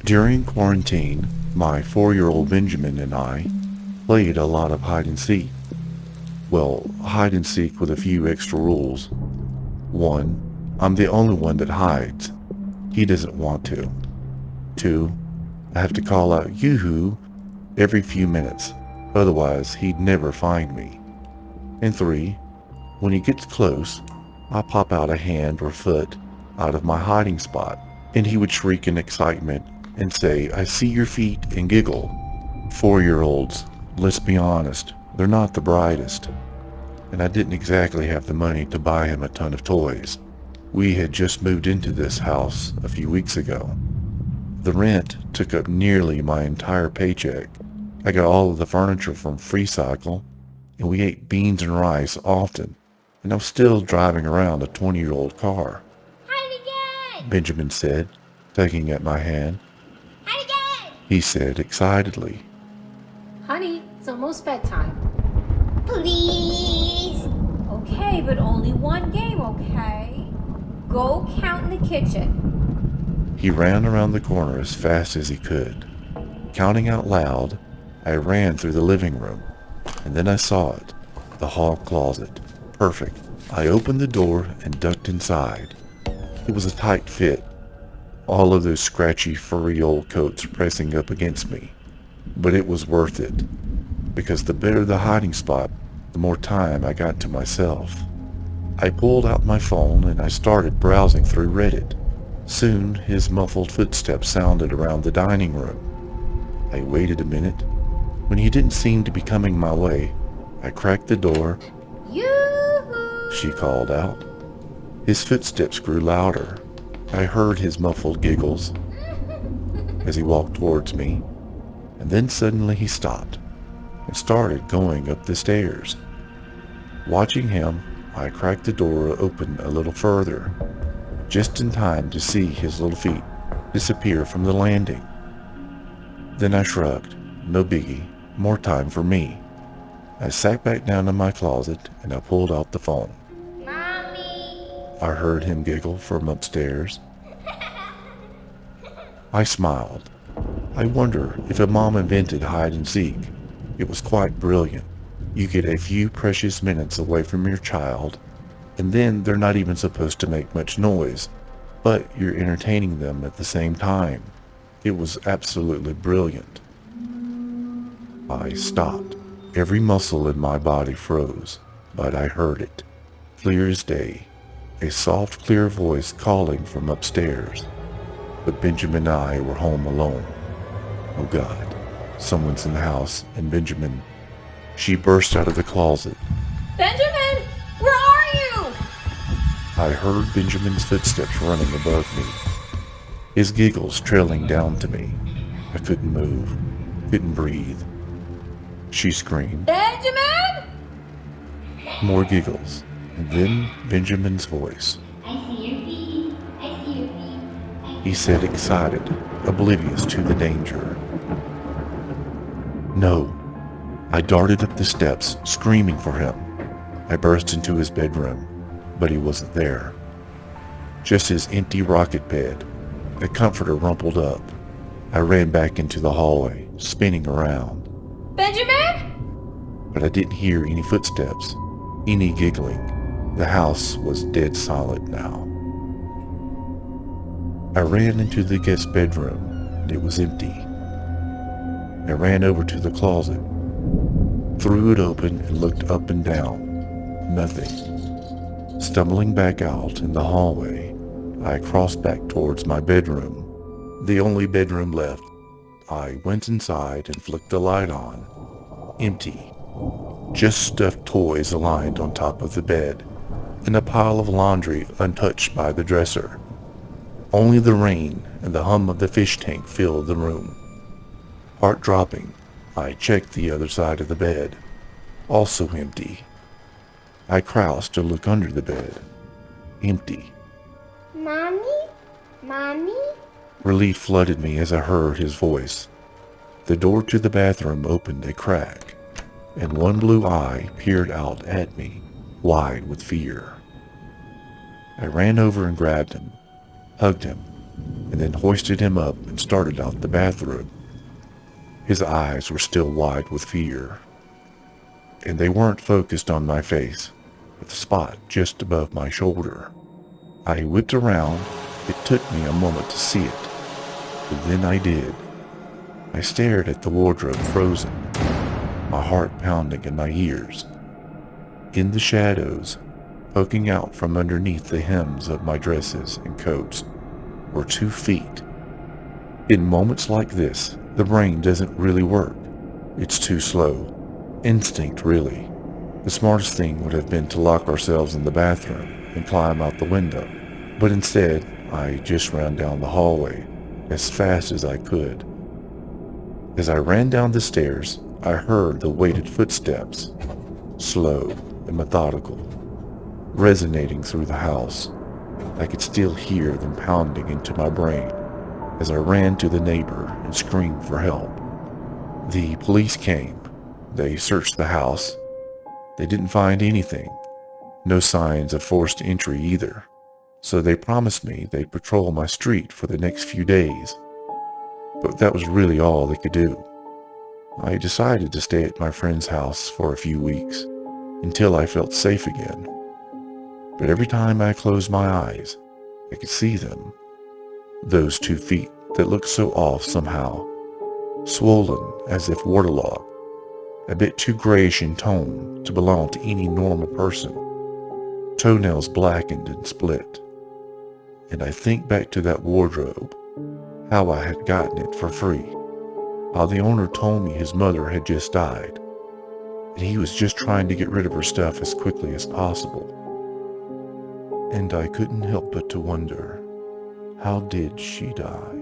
During quarantine, my 4-year-old Benjamin and I played a lot of hide and seek. Well, hide and seek with a few extra rules. 1. I'm the only one that hides. He doesn't want to. 2. I have to call out yoo-hoo every few minutes, otherwise he'd never find me. And 3. When he gets close, I pop out a hand or foot out of my hiding spot, and he would shriek in excitement and say, "I see your feet," and giggle. 4-year-olds, let's be honest, they're not the brightest. And I didn't exactly have the money to buy him a ton of toys. We had just moved into this house a few weeks ago. The rent took up nearly my entire paycheck. I got all of the furniture from Freecycle, and we ate beans and rice often, and I'm still driving around a 20-year-old car. Hide again! Benjamin said, tugging at my hand. Hide again! He said excitedly. Honey, it's almost bedtime. Please! Okay, but only one game, okay? Go count in the kitchen. He ran around the corner as fast as he could. Counting out loud, I ran through the living room, and then I saw it, the hall closet. Perfect. I opened the door and ducked inside. It was a tight fit, all of those scratchy, furry old coats pressing up against me. But it was worth it, because the better the hiding spot, the more time I got to myself. I pulled out my phone and I started browsing through Reddit. Soon his muffled footsteps sounded around the dining room. I waited a minute. When he didn't seem to be coming my way, I cracked the door. Yoo-hoo! She called out. His footsteps grew louder. I heard his muffled giggles as he walked towards me, and then suddenly he stopped and started going up the stairs. Watching him, I cracked the door open a little further, just in time to see his little feet disappear from the landing. Then I shrugged. No biggie. More time for me. I sat back down in my closet and I pulled out the phone. Mommy! I heard him giggle from upstairs. I smiled. I wonder if a mom invented hide and seek. It was quite brilliant. You get a few precious minutes away from your child, and then they're not even supposed to make much noise, but you're entertaining them at the same time. It was absolutely brilliant. I stopped. Every muscle in my body froze, but I heard it. Clear as day. A soft, clear voice calling from upstairs. But Benjamin and I were home alone. Oh God, someone's in the house, and Benjamin... She burst out of the closet. Benjamin, where are you? I heard Benjamin's footsteps running above me, his giggles trailing down to me. I couldn't move, couldn't breathe. She screamed. Benjamin? More giggles, and then Benjamin's voice. I see your feet. I see your feet. He said, excited, oblivious to the danger. No. I darted up the steps, screaming for him. I burst into his bedroom, but he wasn't there. Just his empty rocket bed, a comforter rumpled up. I ran back into the hallway, spinning around. Benjamin? But I didn't hear any footsteps, any giggling. The house was dead silent now. I ran into the guest bedroom, and it was empty. I ran over to the closet, threw it open and looked up and down. Nothing. Stumbling back out in the hallway, I crossed back towards my bedroom, the only bedroom left. I went inside and flicked the light on. Empty. Just stuffed toys aligned on top of the bed, and a pile of laundry untouched by the dresser. Only the rain and the hum of the fish tank filled the room. Heart dropping, I checked the other side of the bed. Also empty. I crouched to look under the bed. Empty. Mommy? Mommy? Relief flooded me as I heard his voice. The door to the bathroom opened a crack, and one blue eye peered out at me, wide with fear. I ran over and grabbed him, hugged him, and then hoisted him up and started out the bathroom. His eyes were still wide with fear, and they weren't focused on my face, but the spot just above my shoulder. I whipped around. It took me a moment to see it, but then I did. I stared at the wardrobe frozen, my heart pounding in my ears. In the shadows, poking out from underneath the hems of my dresses and coats, were 2 feet. In moments like this, the brain doesn't really work. It's too slow. Instinct, really. The smartest thing would have been to lock ourselves in the bathroom and climb out the window, but instead, I just ran down the hallway as fast as I could. As I ran down the stairs, I heard the weighted footsteps, slow and methodical, resonating through the house. I could still hear them pounding into my brain as I ran to the neighbor and screamed for help. The police came. They searched the house. They didn't find anything. No signs of forced entry either. So they promised me they'd patrol my street for the next few days. But that was really all they could do. I decided to stay at my friend's house for a few weeks until I felt safe again. But every time I closed my eyes, I could see them. Those 2 feet that looked so off somehow, swollen as if waterlogged, a bit too grayish in tone to belong to any normal person, toenails blackened and split. And I think back to that wardrobe, how I had gotten it for free, how the owner told me his mother had just died, and he was just trying to get rid of her stuff as quickly as possible. And I couldn't help but to wonder, how did she die?